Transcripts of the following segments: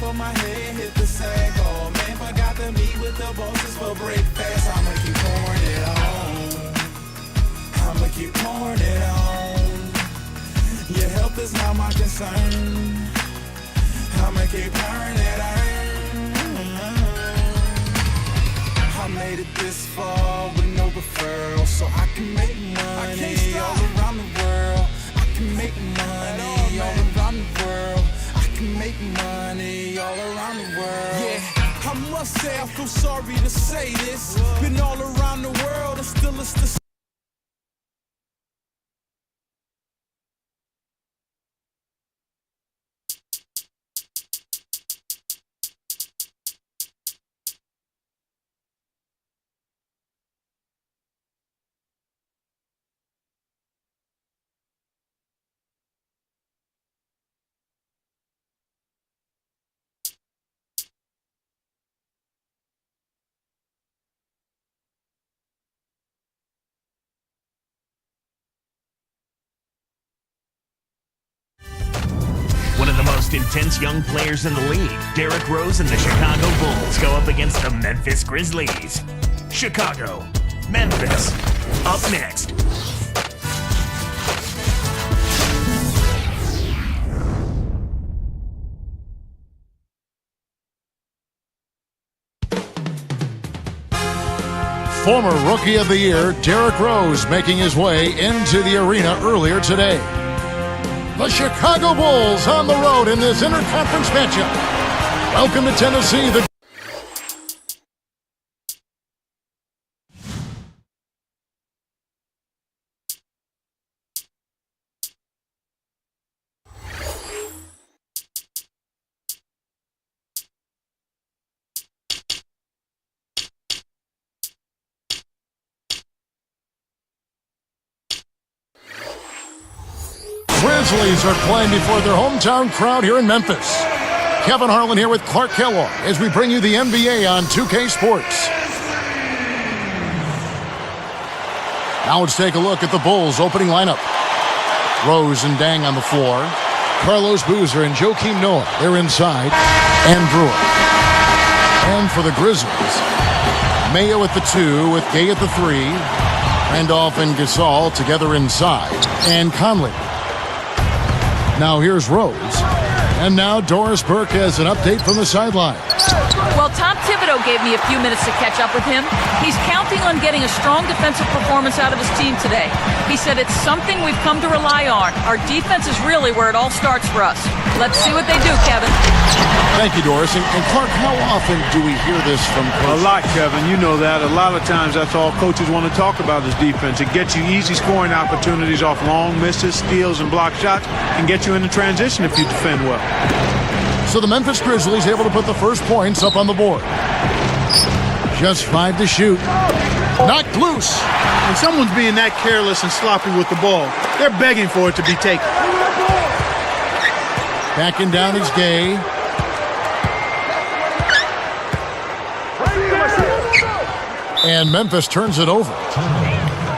of my head hit the sack. Oh man, forgot to meet with the bosses for breakfast. I'ma keep pouring it on. I'ma keep pouring it on. Your health is not my concern. I'ma keep pouring it on. I made it this far with no referral, so I can make money all around the world. I can make money all around the world. I can make money all around the world. Yeah, I must say I feel sorry to say this. Been all around the world and still it's the One of the most intense young players in the league, Derrick Rose and the Chicago Bulls go up against the Memphis Grizzlies. Chicago, Memphis, up next. Former Rookie of the Year, Derrick Rose, making his way into the arena earlier today. The Chicago Bulls on the road in this interconference matchup. Welcome to Tennessee. Grizzlies are playing before their hometown crowd here in Memphis. Kevin Harlan here with Clark Kellogg as we bring you the NBA on 2K Sports. Now let's take a look at the Bulls' opening lineup. Rose and Dang on the floor. Carlos Boozer and Joakim Noah, they're inside. And Brewer. And for the Grizzlies, Mayo at the 2 with Gay at the 3. Randolph and Gasol together inside. And Conley. Now here's Rose. And now Doris Burke has an update from the sideline. Well, Tom Thibodeau gave me a few minutes to catch up with him. He's counting on getting a strong defensive performance out of his team today. He said it's something we've come to rely on. Our defense is really where it all starts for us. Let's see what they do, Kevin. Thank you, Doris. And Clark, how often do we hear this from coaches? A lot, Kevin. You know that. A lot of times that's all coaches want to talk about is defense. It gets you easy scoring opportunities off long misses, steals, and block shots, and get you into transition if you defend well. So the Memphis Grizzlies able to put the first points up on the board. Just 5 to shoot. Knocked loose. When someone's being that careless and sloppy with the ball, they're begging for it to be taken. Backing down is Gay. And Memphis turns it over.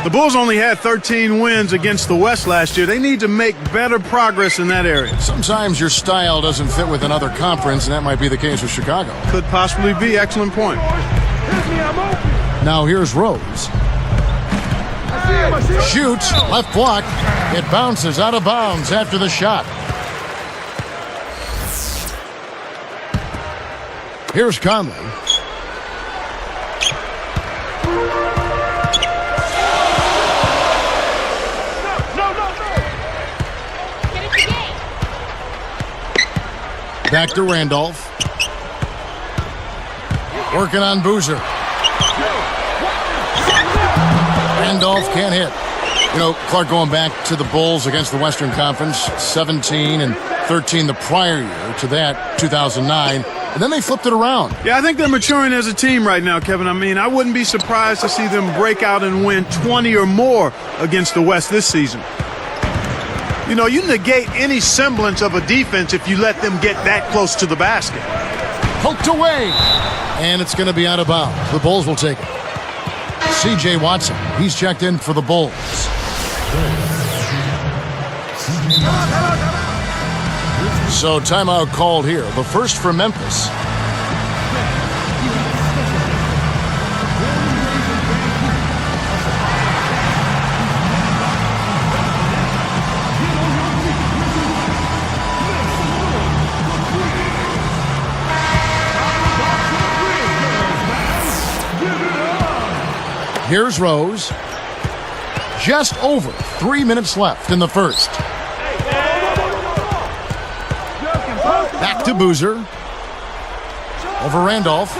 The Bulls only had 13 wins against the West last year. They need to make better progress in that area. Sometimes your style doesn't fit with another conference, and that might be the case with Chicago. Could possibly be. Excellent point. Now here's Rose. Shoots, left block. It bounces out of bounds after the shot. Here's Conley. Back to Randolph. Working on Boozer. Randolph can't hit. You know, Clark, going back to the Bulls against the Western Conference, 17 and 13 the prior year, to that 2009, and then they flipped it around. Yeah, I think they're maturing as a team right now, Kevin. I mean, I wouldn't be surprised to see them break out and win 20 or more against the West this season. You know, you negate any semblance of a defense if you let them get that close to the basket. Poked away, and it's going to be out of bounds. The Bulls will take it. C.J. Watson, he's checked in for the Bulls. So timeout called here. The first for Memphis. Here's Rose. Just over 3 minutes left in the first. Back to Boozer. Over Randolph.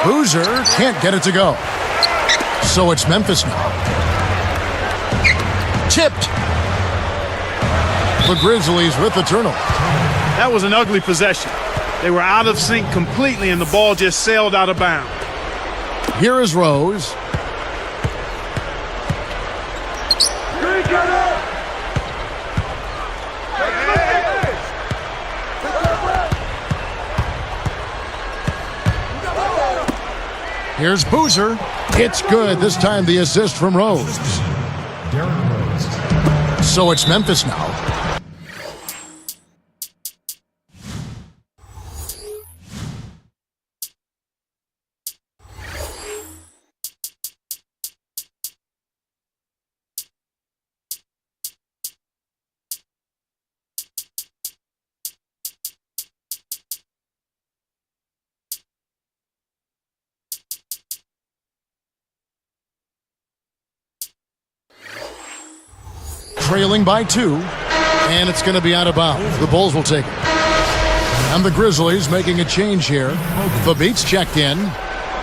Boozer can't get it to go. So it's Memphis now. Tipped. The Grizzlies with the turnover. That was an ugly possession. They were out of sync completely, and the ball just sailed out of bounds. Here is Rose. Here's Boozer. It's good. This time the assist from Rose. So it's Memphis now. Trailing by 2, and it's going to be out of bounds. The Bulls will take it. And the Grizzlies making a change here. The Beats checked in.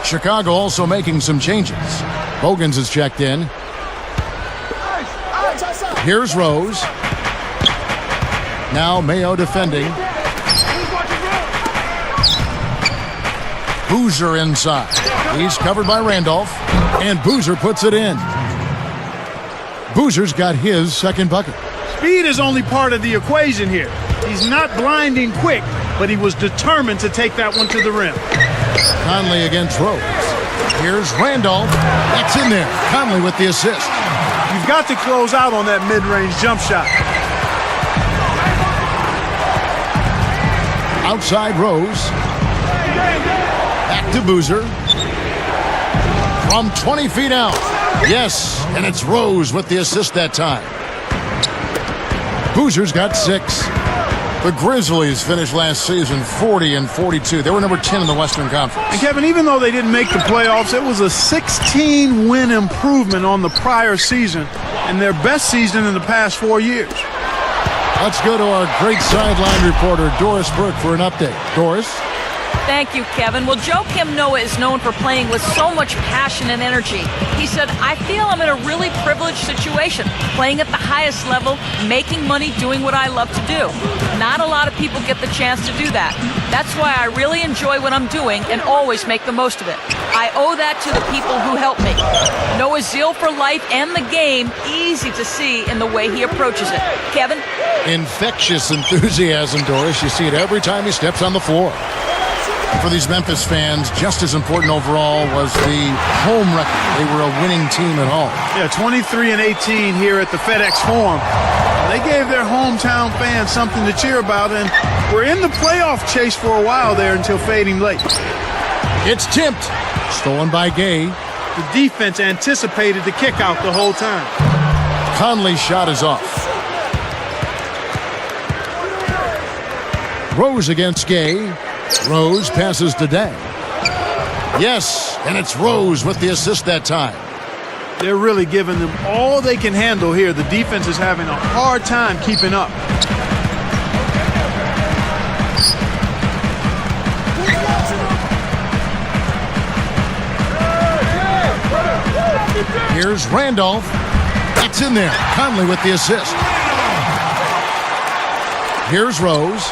Chicago also making some changes. Bogans is checked in. Here's Rose. Now Mayo defending. Boozer inside. He's covered by Randolph, and Boozer puts it in. Boozer's got his second bucket. Speed is only part of the equation here. He's not blinding quick, but he was determined to take that one to the rim. Conley against Rose. Here's Randolph. That's in there. Conley with the assist. You've got to close out on that mid-range jump shot. Outside Rose. Back to Boozer. From 20 feet out. Yes, and it's Rose with the assist that time. Boozer's got 6. The Grizzlies finished last season 40-42. They were number 10 in the Western Conference. And Kevin, even though they didn't make the playoffs, it was a 16-win improvement on the prior season and their best season in the past 4 years. Let's go to our great sideline reporter, Doris Burke, for an update. Doris? Thank you, Kevin. Well, Joakim Noah is known for playing with so much passion and energy. He said, I feel I'm in a really privileged situation, playing at the highest level, making money, doing what I love to do. Not a lot of people get the chance to do that. That's why I really enjoy what I'm doing and always make the most of it. I owe that to the people who help me. Noah's zeal for life and the game, easy to see in the way he approaches it. Kevin? Infectious enthusiasm, Doris. You see it every time he steps on the floor. For these Memphis fans, just as important overall was the home record. They were a winning team at home. Yeah, 23-18 here at the FedEx Forum. They gave their hometown fans something to cheer about, and were in the playoff chase for a while there until fading late. It's tipped. Stolen by Gay. The defense anticipated the kick out the whole time. Conley's shot is off. Rose against Gay. Rose passes to Day. Yes, and it's Rose with the assist that time. They're really giving them all they can handle here. The defense is having a hard time keeping up. Here's Randolph. That's in there. Conley with the assist. Here's Rose.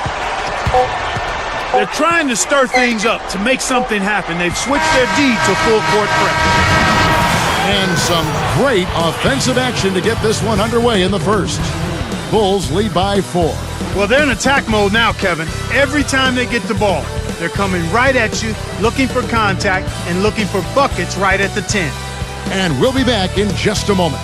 They're trying to stir things up to make something happen. They've switched their D to full court press. And some great offensive action to get this one underway in the first. Bulls lead by 4. Well, they're in attack mode now, Kevin. Every time they get the ball, they're coming right at you, looking for contact, and looking for buckets right at the 10. And we'll be back in just a moment.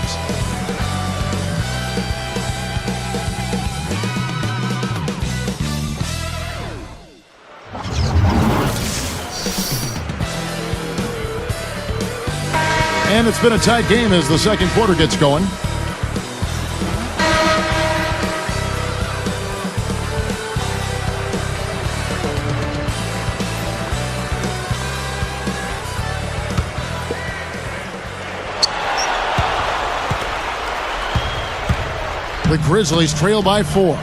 And it's been a tight game as the second quarter gets going. The Grizzlies trail by 4.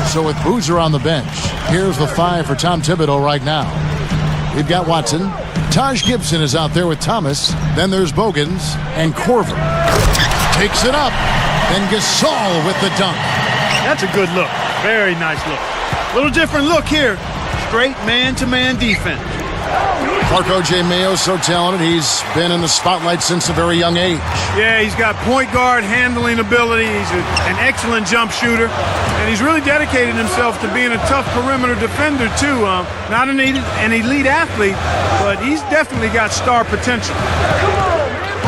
So with Boozer on the bench, here's the 5 for Tom Thibodeau right now. We've got Watson. Taj Gibson is out there with Thomas. Then there's Bogans and Korver. Takes it up. Then Gasol with the dunk. That's a good look. Very nice look. Little different look here. Straight man-to-man defense. Clark O.J. Mayo, so talented. He's been in the spotlight since a very young age. Yeah, he's got point guard handling ability. He's an excellent jump shooter. And he's really dedicated himself to being a tough perimeter defender, too. Not an elite athlete, but he's definitely got star potential.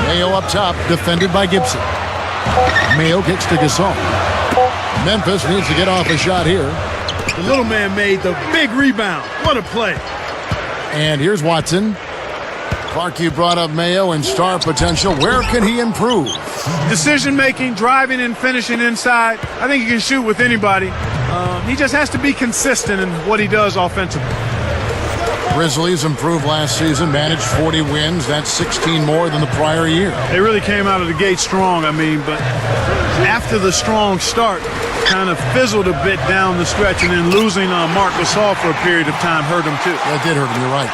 Mayo up top, defended by Gibson. Mayo kicks to Gasol. Memphis needs to get off a shot here. The little man made the big rebound. What a play. And here's Watson. Clark, you brought up Mayo and star potential. Where can he improve? Decision-making, driving and finishing inside. I think he can shoot with anybody. He just has to be consistent in what he does offensively. Grizzlies improved last season, managed 40 wins. That's 16 more than the prior year. They really came out of the gate strong, but after the strong start, kind of fizzled a bit down the stretch, and then losing Marc Gasol for a period of time hurt him too. That did hurt him, you're right.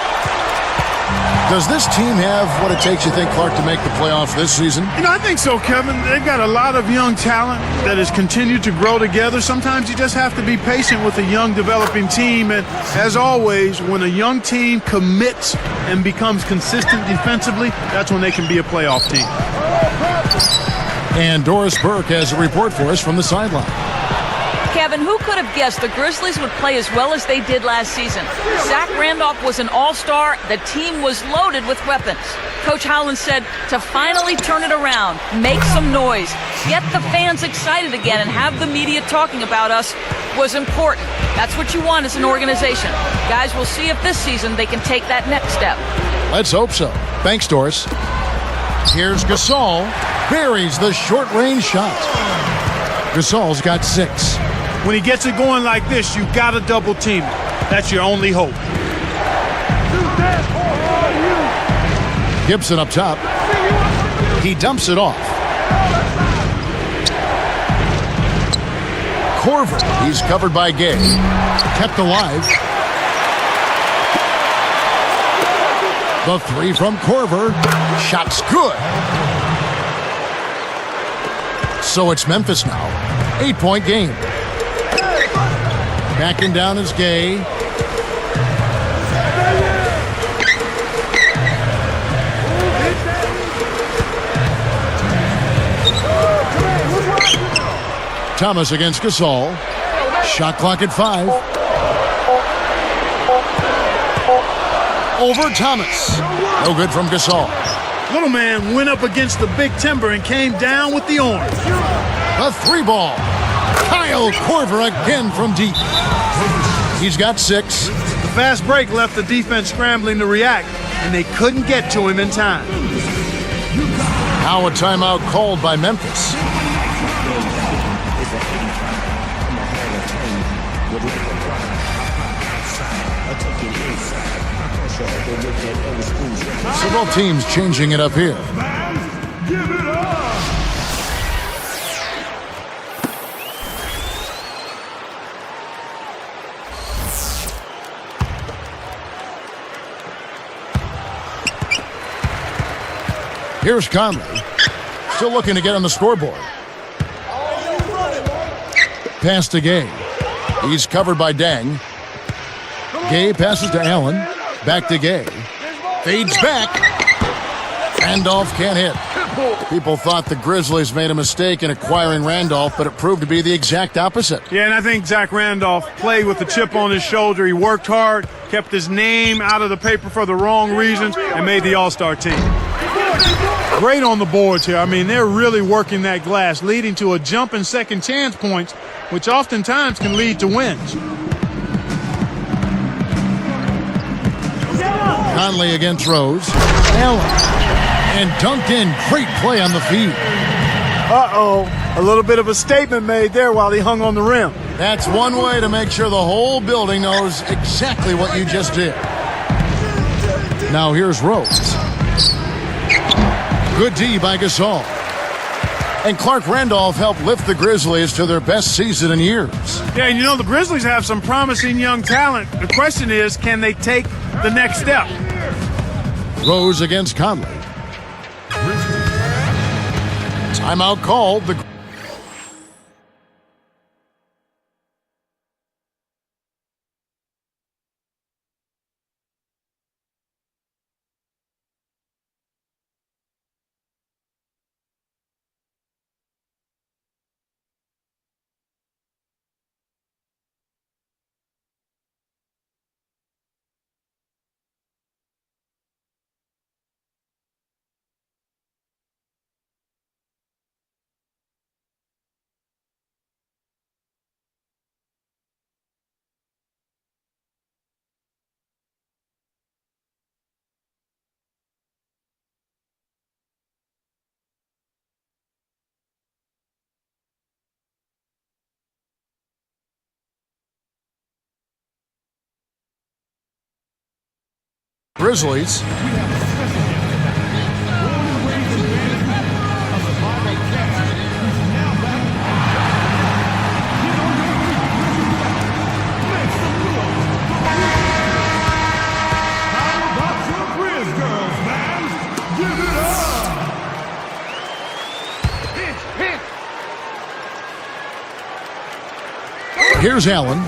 Does this team have what it takes, you think, Clark, to make the playoffs this season? I think so, Kevin. They've got a lot of young talent that has continued to grow together. Sometimes you just have to be patient with a young developing team, and as always, when a young team commits and becomes consistent defensively, that's when they can be a playoff team. And Doris Burke has a report for us from the sideline. Kevin, who could have guessed the Grizzlies would play as well as they did last season? Zach Randolph was an all-star. The team was loaded with weapons. Coach Howland said to finally turn it around, make some noise, get the fans excited again, and have the media talking about us was important. That's what you want as an organization. Guys, we'll see if this season they can take that next step. Let's hope so. Thanks, Doris. Here's Gasol. Buries the short-range shot. Gasol's got 6. When he gets it going like this, you got to double team it. That's your only hope. Gibson up top. He dumps it off. Korver, he's covered by Gay. Kept alive. The 3 from Korver. Shot's good. So it's Memphis now. 8-point game. Backing down is Gay. Thomas against Gasol. Shot clock at 5. Over Thomas. No good from Gasol. Little man went up against the big timber and came down with the orange. A 3-ball. Kyle Korver again from deep. He's got 6. The fast break left the defense scrambling to react, and they couldn't get to him in time. Now a timeout called by Memphis. So both teams changing it up here. Here's Conley, still looking to get on the scoreboard. Pass to Gay. He's covered by Dang. Gay passes to Allen. Back to Gay. Fades back. Randolph can't hit. People thought the Grizzlies made a mistake in acquiring Randolph, but it proved to be the exact opposite. Yeah, and I think Zach Randolph played with a chip on his shoulder. He worked hard, kept his name out of the paper for the wrong reasons, and made the All-Star team. Great on the boards here. I mean, they're really working that glass, leading to a jump in second chance points, which oftentimes can lead to wins. Conley against Rose. Allen. And dunked in. Great play on the feed. Uh-oh. A little bit of a statement made there while he hung on the rim. That's one way to make sure the whole building knows exactly what you just did. Now here's Rose. Good D by Gasol. And Clark Randolph helped lift the Grizzlies to their best season in years. Yeah, and you know, the Grizzlies have some promising young talent. The question is, can they take the next step? Rose against Conley. Timeout called. The Grizzlies. Here's Allen.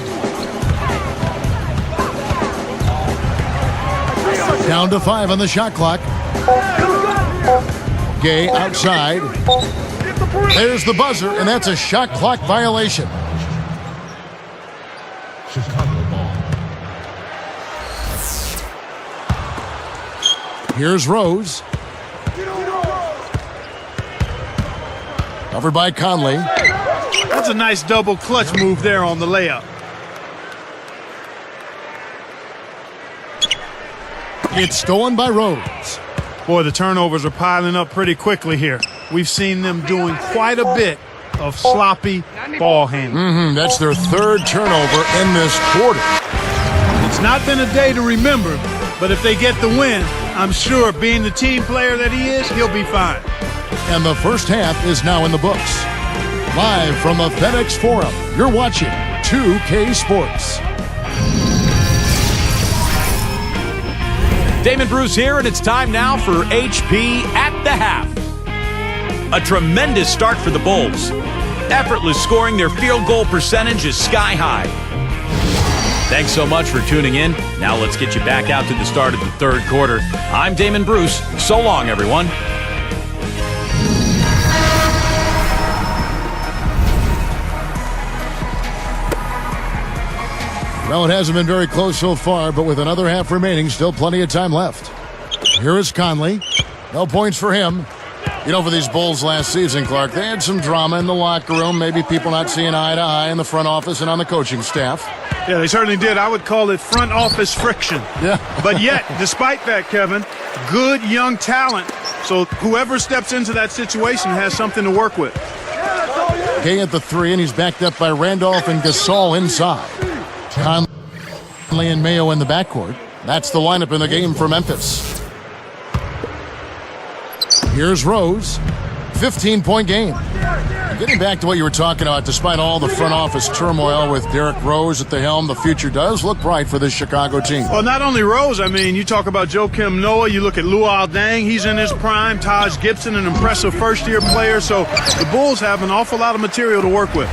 Down to 5 on the shot clock. Gay outside. There's the buzzer, and that's a shot clock violation. Chicago ball. Here's Rose. Covered by Conley. That's a nice double clutch move there on the layup. It's stolen by Rose. Boy, the turnovers are piling up pretty quickly here. We've seen them doing quite a bit of sloppy ball handling. That's their third turnover in this quarter. It's not been a day to remember, but if they get the win, I'm sure being the team player that he is, he'll be fine. And the first half is now in the books. Live from the FedEx Forum, you're watching 2K Sports. Damon Bruce here, and it's time now for HP at the half. A tremendous start for the Bulls. Effortless scoring, their field goal percentage is sky high. Thanks so much for tuning in. Now let's get you back out to the start of the third quarter. I'm Damon Bruce. So long, everyone. Well, it hasn't been very close so far, but with another half remaining, still plenty of time left. Here is Conley. No points for him. You know, for these Bulls last season, Clark, they had some drama in the locker room, maybe people not seeing eye to eye in the front office and on the coaching staff. Yeah, they certainly did. I would call it front office friction. Yeah. But yet, despite that, Kevin, good young talent. So whoever steps into that situation has something to work with. Gay at the 3, and he's backed up by Randolph and Gasol inside. Conley and Mayo in the backcourt. That's the lineup in the game for Memphis. Here's Rose. 15-point game. Getting back to what you were talking about, despite all the front office turmoil with Derrick Rose at the helm, the future does look bright for this Chicago team. Well, not only Rose, I mean, you talk about Joakim Noah, you look at Luol Deng, he's in his prime, Taj Gibson, an impressive first-year player, so the Bulls have an awful lot of material to work with.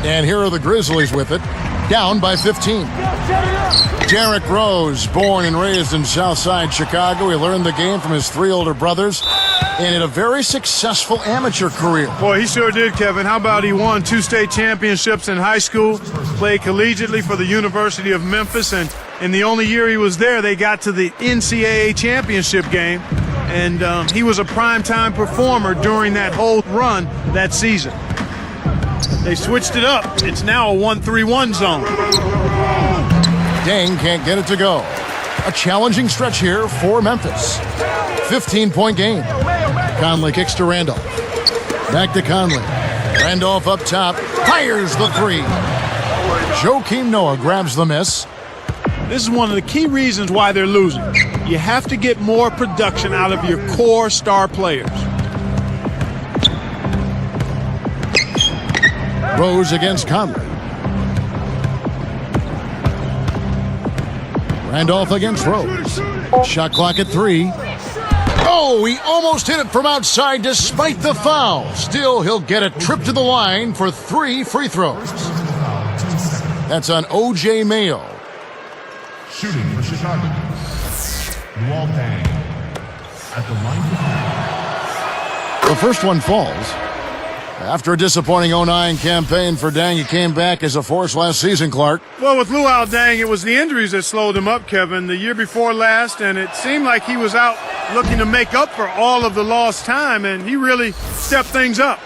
And here are the Grizzlies with it, down by 15. Derrick Rose, born and raised in Southside Chicago. He learned the game from his 3 older brothers and had a very successful amateur career. Boy, he sure did, Kevin. How about he won 2 state championships in high school, played collegiately for the University of Memphis, and in the only year he was there, they got to the NCAA championship game, and he was a primetime performer during that whole run that season. They switched it up. It's now a 1-3-1 zone. Deng can't get it to go. A challenging stretch here for Memphis. 15-point game. Conley kicks to Randolph. Back to Conley. Randolph up top. Fires the three. Joakim Noah grabs the miss. This is one of the key reasons why they're losing. You have to get more production out of your core star players. Rose against Conley. Randolph against Rose. Shot clock at 3. Oh, he almost hit it from outside despite the foul. Still, he'll get a trip to the line for 3 free throws. That's on O.J. Mayo. Shooting for Chicago. Luol Deng at the line. The first one falls. After a disappointing 09 campaign for Deng, he came back as a force last season, Clark. Well, with Luol Deng, it was the injuries that slowed him up, Kevin, the year before last, and it seemed like he was out looking to make up for all of the lost time, and he really stepped things up.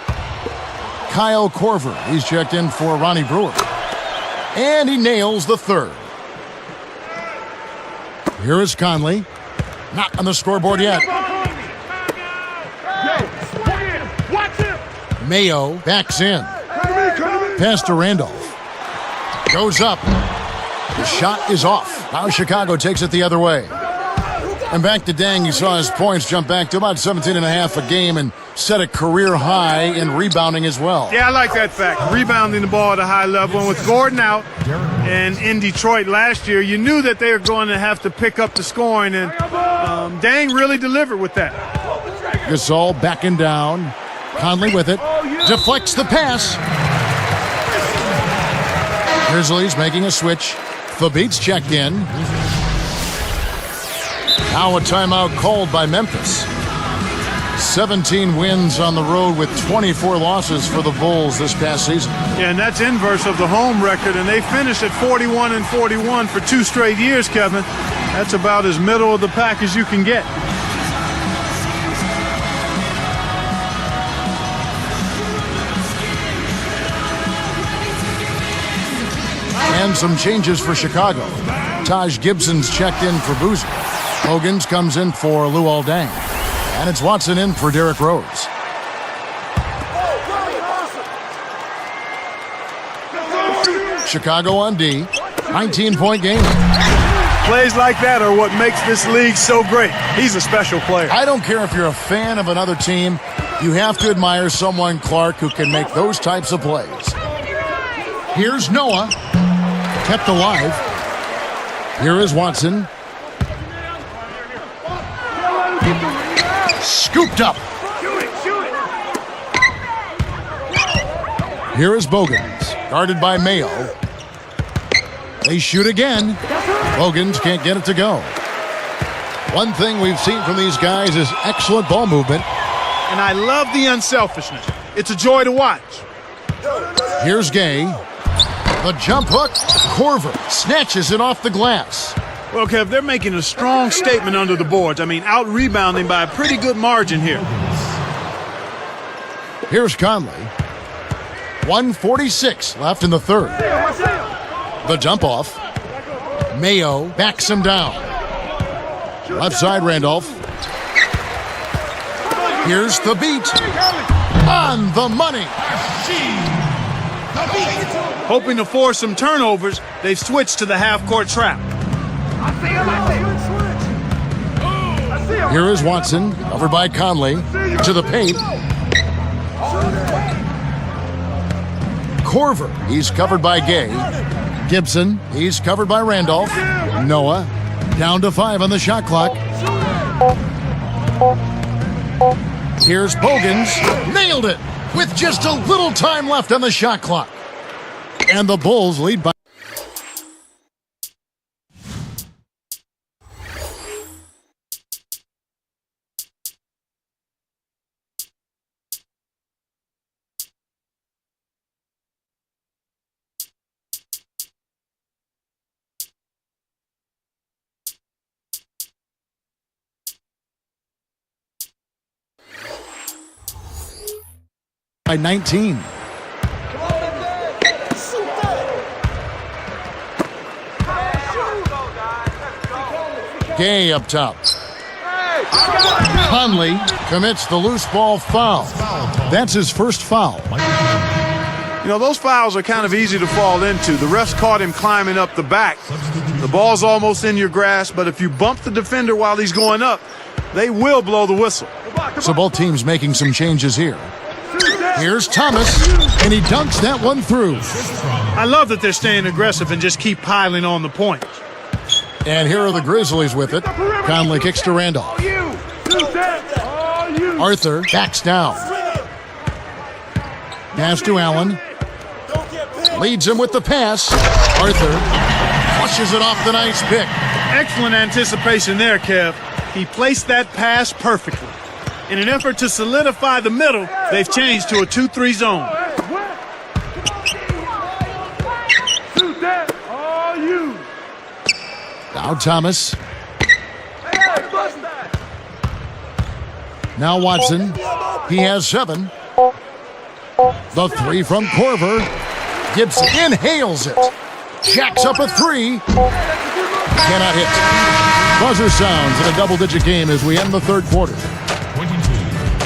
Kyle Korver, he's checked in for Ronnie Brewer. And he nails the third. Here is Conley. Not on the scoreboard yet. Mayo backs in. Pass to Randolph. Goes up. The shot is off. Now Chicago takes it the other way. And back to Deng. You saw his points jump back to about 17.5 a game and set a career high in rebounding as well. Yeah, I like that fact. Rebounding the ball at a high level. And with Gordon out and in Detroit last year, you knew that they were going to have to pick up the scoring. And Deng really delivered with that. Gasol backing down. Conley with it. Deflects the pass. Grizzlies making a switch. Thabit's checked in. Now a timeout called by Memphis. 17 wins on the road with 24 losses for the Bulls this past season. Yeah, and that's inverse of the home record, and they finished at 41-41 for 2 straight years, Kevin. That's about as middle of the pack as you can get. And some changes for Chicago. Taj Gibson's checked in for Boozer. Hogan's comes in for Luol Deng. And it's Watson in for Derrick Rose. Chicago on D. 19-point game. Plays like that are what makes this league so great. He's a special player. I don't care if you're a fan of another team. You have to admire someone, Clark, who can make those types of plays. Here's Noah. Kept alive. Here is Watson. Scooped up. Here is Bogans, guarded by Mayo. They shoot again. Bogans can't get it to go. One thing we've seen from these guys is excellent ball movement. And I love the unselfishness. It's a joy to watch. Here's Gay. The jump hook. Korver snatches it off the glass. Well, Kev, they're making a strong statement under the boards. I mean, out-rebounding by a pretty good margin here. Here's Conley. 1:46 left in the third. The dump off. Mayo backs him down. Left side, Randolph. Here's the beat. On the money. Hoping to force some turnovers, they've switched to the half-court trap. Here is Watson, covered by Conley, to the paint. Korver, he's covered by Gay. Gibson, he's covered by Randolph. Noah, down to 5 on the shot clock. Here's Bogans, nailed it with just a little time left on the shot clock. And the Bulls lead by... by 19. Gay up top. Conley commits the loose ball foul. That's his first foul. You know, those fouls are kind of easy to fall into. The refs caught him climbing up the back. The ball's almost in your grasp, but if you bump the defender while he's going up, they will blow the whistle. So both teams making some changes here. Here's Thomas, and he dunks that one through. I love that they're staying aggressive and just keep piling on the points. And here are the Grizzlies with it. Conley kicks to Randolph. Arthur backs down. Pass to Allen. Leads him with the pass. Arthur flushes it off the nice pick. Excellent anticipation there, Kev. He placed that pass perfectly. In an effort to solidify the middle, they've changed to a 2-3 zone. Now Thomas. Now Watson. He has 7. The 3 from Corver. Gibson inhales it. Jacks up a 3. Cannot hit. Buzzer sounds in a double-digit game as we end the third quarter.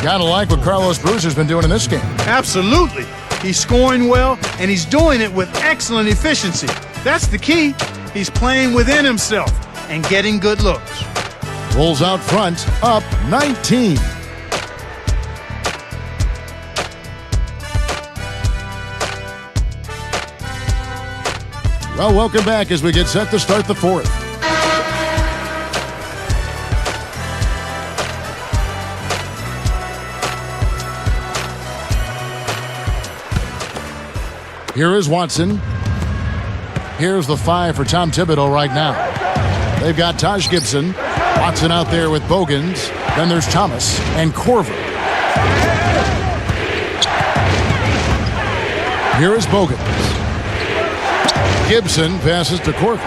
Gotta like what Carlos Boozer's been doing in this game. Absolutely. He's scoring well, and he's doing it with excellent efficiency. That's the key. He's playing within himself and getting good looks. Bulls out front, up 19. Well, welcome back as we get set to start the fourth. Here is Watson. Here's the 5 for Tom Thibodeau right now. They've got Taj Gibson. Watson out there with Bogans. Then there's Thomas and Corver. Here is Bogans. Gibson passes to Corver.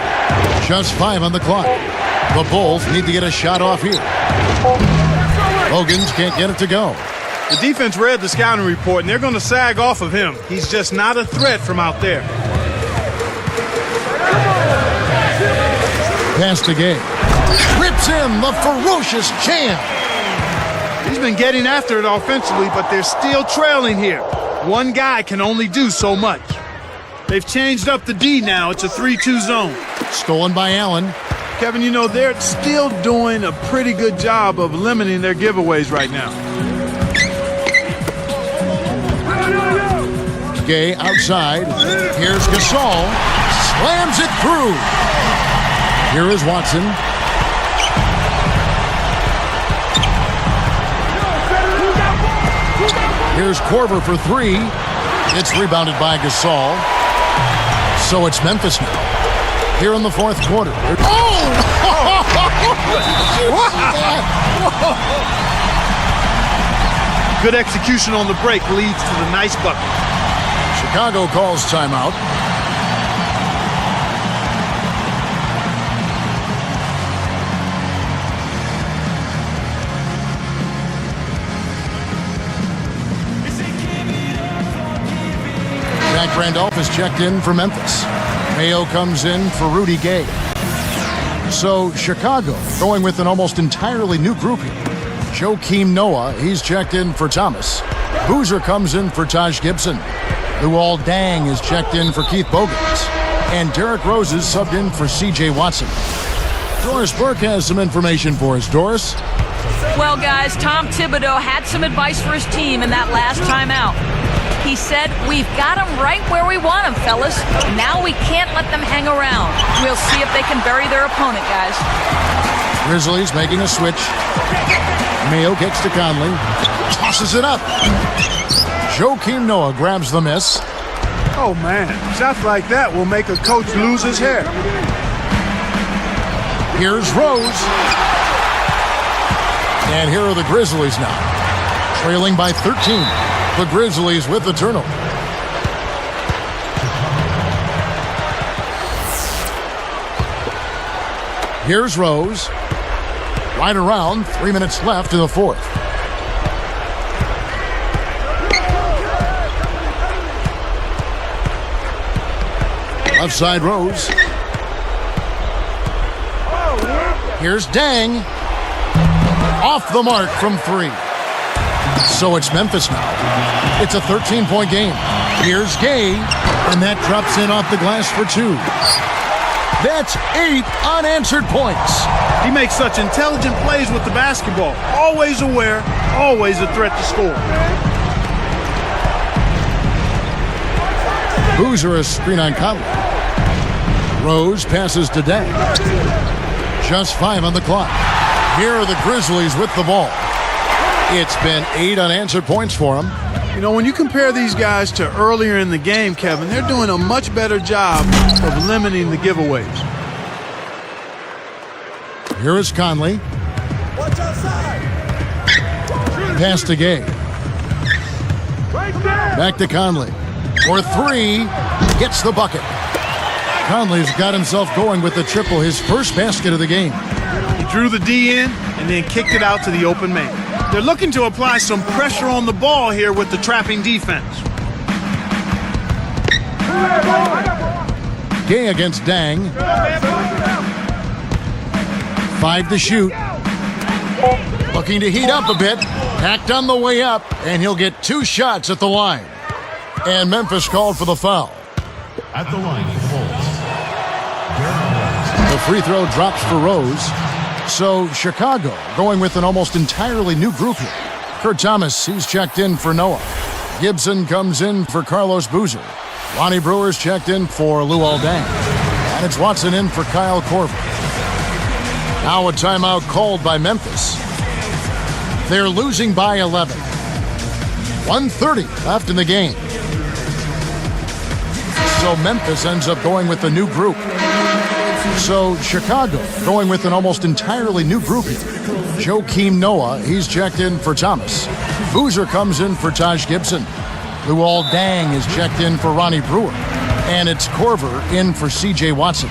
Just 5 on the clock. The Bulls need to get a shot off here. Bogans can't get it to go. The defense read the scouting report, and they're going to sag off of him. He's just not a threat from out there. Pass to Gay. Trips in the ferocious champ. He's been getting after it offensively, but they're still trailing here. One guy can only do so much. They've changed up the D now. It's a 3-2 zone. Stolen by Allen. Kevin, you know, they're still doing a pretty good job of limiting their giveaways right now. Gay outside. Here's Gasol. Slams it through. Here is Watson. Here's Corver for 3. It's rebounded by Gasol. So it's Memphis now. Here in the fourth quarter. Oh! Good execution on the break leads to the nice bucket. Chicago calls timeout. Jack Randolph is checked in for Memphis. Mayo comes in for Rudy Gay. So Chicago going with an almost entirely new group here. Joakim Noah, he's checked in for Thomas. Boozer comes in for Taj Gibson. Luol Deng is checked in for Keith Bogans. And Derrick Rose is subbed in for C.J. Watson. Doris Burke has some information for us. Doris? Well, guys, Tom Thibodeau had some advice for his team in that last timeout. He said, we've got them right where we want them, fellas. Now we can't let them hang around. We'll see if they can bury their opponent, guys. Grizzlies making a switch. Mayo kicks to Conley. Tosses it up. Joakim Noah grabs the miss. Oh, man. Shots like that will make a coach lose his hair. Here's Rose. And here are the Grizzlies now. Trailing by 13. The Grizzlies with the turnover. Here's Rose. Right around, 3 minutes left in the fourth. Left side Rose. Here's Dang. Off the mark from 3. So it's Memphis now. It's a 13-point game. Here's Gay, and that drops in off the glass for 2. That's 8 unanswered points. He makes such intelligent plays with the basketball. Always aware, always a threat to score. Boozer a screen on Conley. Rose passes to Dang. Just 5 on the clock. Here are the Grizzlies with the ball. It's been 8 unanswered points for them. You know, when you compare these guys to earlier in the game, Kevin, they're doing a much better job of limiting the giveaways. Here is Conley. Watch outside. Pass to Gay. Back to Conley. For 3, gets the bucket. Conley's got himself going with the triple, his first basket of the game. He drew the D in and then kicked it out to the open man. They're looking to apply some pressure on the ball here with the trapping defense. Gay against Dang. 5 to shoot. Looking to heat up a bit. Hacked on the way up, and he'll get 2 shots at the line. And Memphis called for the foul. At the line, he holds. The free throw drops for Rose. So Chicago going with an almost entirely new group here. Kurt Thomas, he's checked in for Noah. Gibson comes in for Carlos Boozer. Lonnie Brewer's checked in for Luol Deng. And it's Watson in for Kyle Korver. Now a timeout called by Memphis. They're losing by 11. 1:30 left in the game. So Memphis ends up going with a new group. So Chicago going with an almost entirely new group here. Joakim Noah, he's checked in for Thomas. Boozer comes in for Taj Gibson. Luol Deng is checked in for Ronnie Brewer. And it's Korver in for C.J. Watson.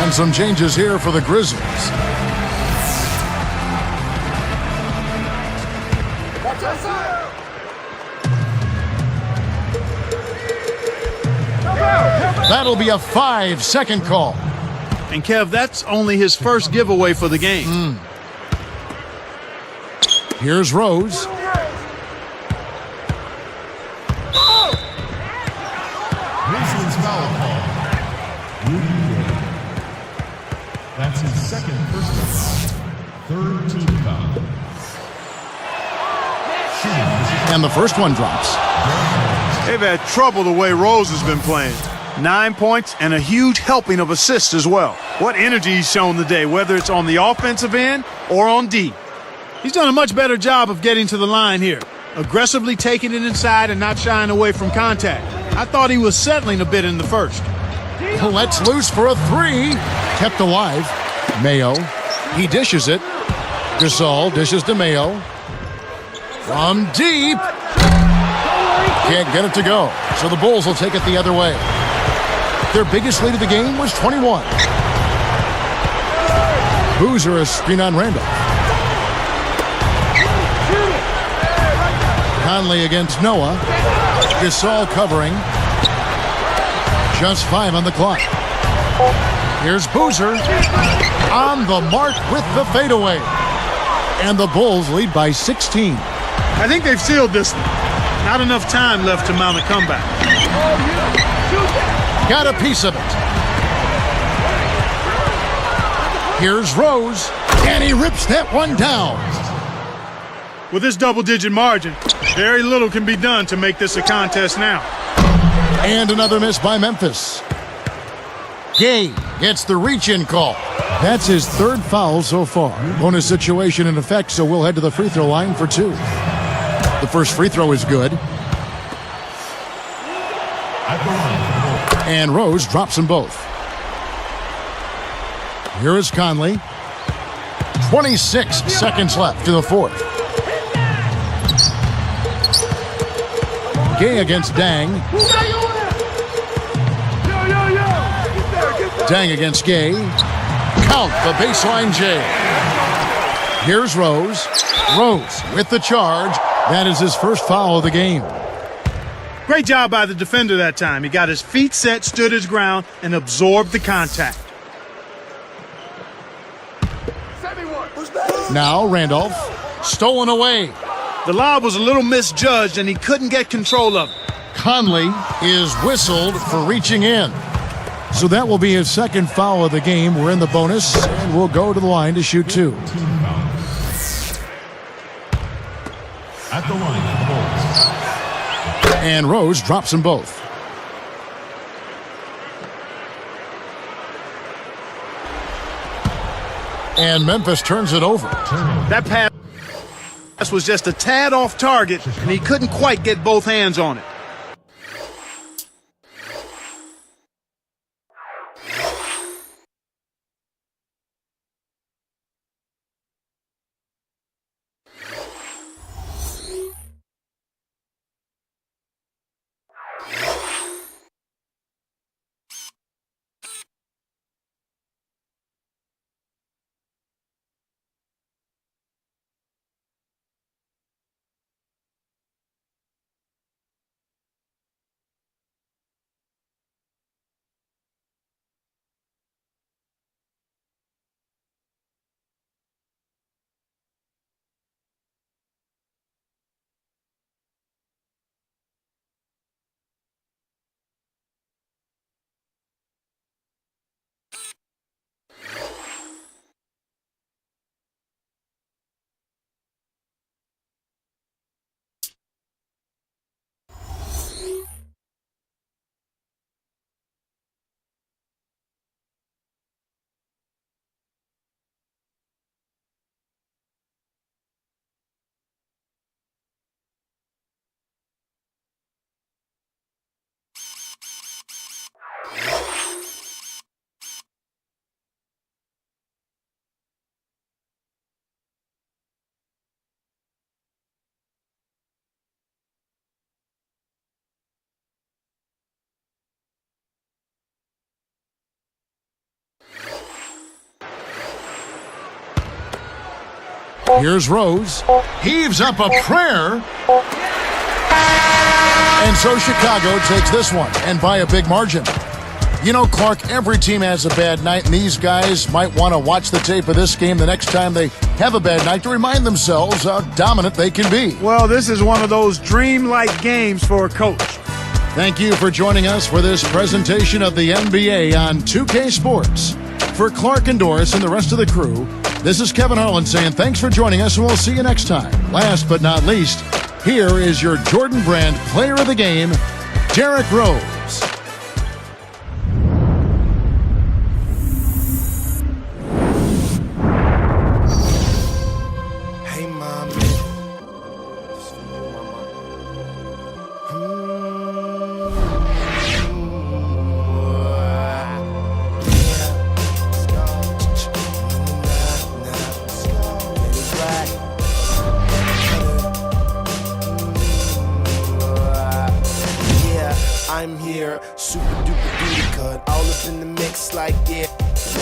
And some changes here for the Grizzlies. That'll be a 5-second call. And Kev, that's only his first giveaway for the game. Here's Rose. Grizzlies foul call. Rudy Gay. That's his second personal foul. Third team foul. And the first one drops. They've had trouble the way Rose has been playing. 9 points and a huge helping of assists as well. What energy he's shown today, whether it's on the offensive end or on D. He's done a much better job of getting to the line here. Aggressively taking it inside and not shying away from contact. I thought he was settling a bit in the first. Let's loose for a 3. Kept alive. Mayo. He dishes it. Gasol dishes to Mayo. From deep. Can't get it to go. So the Bulls will take it the other way. Their biggest lead of the game was 21. Boozer a screen on Randolph. Conley against Noah. Gasol covering. Just 5 on the clock. Here's Boozer. On the mark with the fadeaway. And the Bulls lead by 16. I think they've sealed this one. Not enough time left to mount a comeback. Got a piece of it. Here's Rose. And he rips that one down. With this double-digit margin, very little can be done to make this a contest now. And another miss by Memphis. Gay gets the reach-in call. That's his 3rd foul so far. Bonus situation in effect, so we'll head to the free throw line for 2. The first free throw is good. And Rose drops them both. Here is Conley. 26 seconds left to the 4th. Gay against Dang. Dang against Gay. Count the baseline J. Here's Rose. Rose with the charge. That is his first foul of the game. Great job by the defender that time. He got his feet set, stood his ground, and absorbed the contact. Now Randolph. Stolen away. The lob was a little misjudged, and he couldn't get control of it. Conley is whistled for reaching in. So that will be his second foul of the game. We're in the bonus, and we'll go to the line to shoot two. Team foul. At the line for the Bulls. And Rose drops them both. And Memphis turns it over. That pass was just a tad off target, and he couldn't quite get both hands on it. Here's Rose. Heaves up a prayer. And so Chicago takes this one, and by a big margin. You know, Clark, every team has a bad night, and these guys might want to watch the tape of this game the next time they have a bad night to remind themselves how dominant they can be. Well, this is one of those dreamlike games for a coach. Thank you for joining us for this presentation of the NBA on 2K Sports. For Clark and Doris and the rest of the crew, this is Kevin Harlan saying thanks for joining us, and we'll see you next time. Last but not least, here is your Jordan Brand Player of the Game, Derrick Rose. Hey, mommy. I'm here, super duper duty cut, all up in the mix like yeah.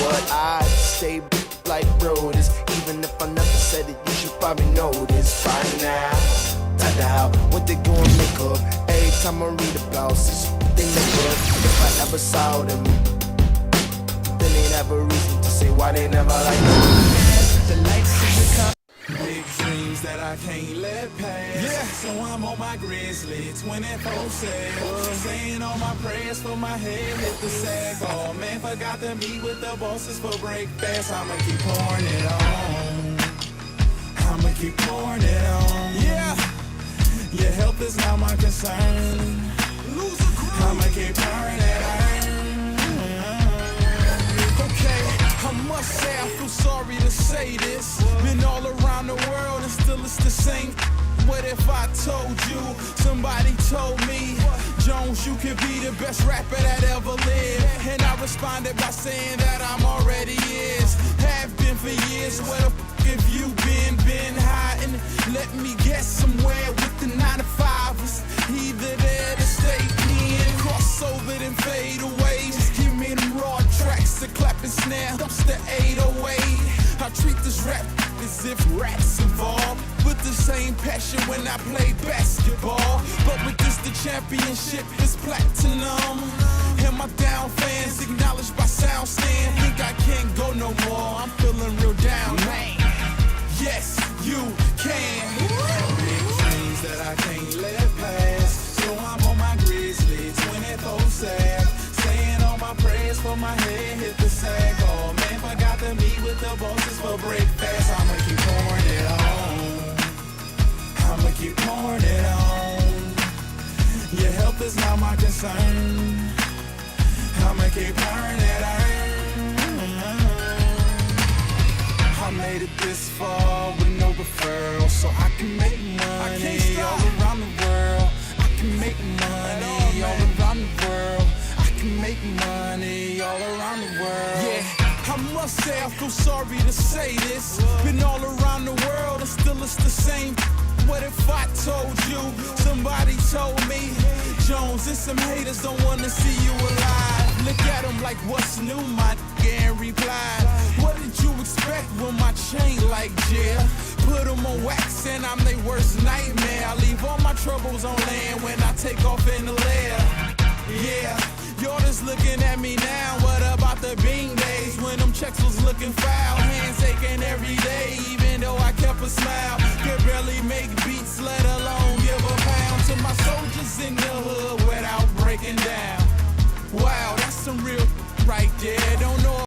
What I stay like Brodus, even if I never said it, you should probably know this by now. Ta-da, what they gonna make up? Every time I read about this, they make up. If I ever saw them, then they'd have a reason to say why they never like me. The lights in the car. Big dreams that I can't let pass. Yeah. So I'm on my grizzly 24/7. Saying all my prayers for my head hit the sack. Oh man, forgot to meet with the bosses for break fast. I'ma keep pouring it on. I'ma keep pouring it on. Yeah. Your health is now my concern. I'ma keep pouring it on. Okay, I must say I feel sorry to say this. Been all around the world and still it's the same. What if I told you, somebody told me, Jones, you could be the best rapper that ever lived? And I responded by saying that I'm already is. Have been for years, where the f have you been hiding? Let me guess, somewhere with the 9 to 5ers. Either there to stay in, cross over then fade away. Just give me them raw tracks to rats involved. With the same passion when I play basketball. But with this, the championship is platinum. And my down fans acknowledged by sound stand. Think I can't go no more, I'm feeling real down, man. Yes, you can. Big dreams that I can't let pass. So I'm on my grizzly, 24/7. Saying all my prayers for my head hit the sack. Oh man, forgot to meet with the bosses for breakfast. I'ma keep pouring it on. I'ma keep pouring it on. Your health is not my concern. I'ma keep pouring it on. I made it this far with no referral, so I can make money all around the world. I can make money all around the world. I can make money all around the world. Yeah, I must say I feel sorry to say this. Been all around the world and still it's the same. What if I told you, somebody told me, Jones and some haters don't wanna see you alive. Look at them like what's new, my nigga, and replied, what did you expect with my chain like jail? Put them on wax and I'm their worst nightmare. I leave all my troubles on land when I take off in the lair. Yeah, y'all just looking at me now. What about the bean days when them checks was looking foul? Hands aching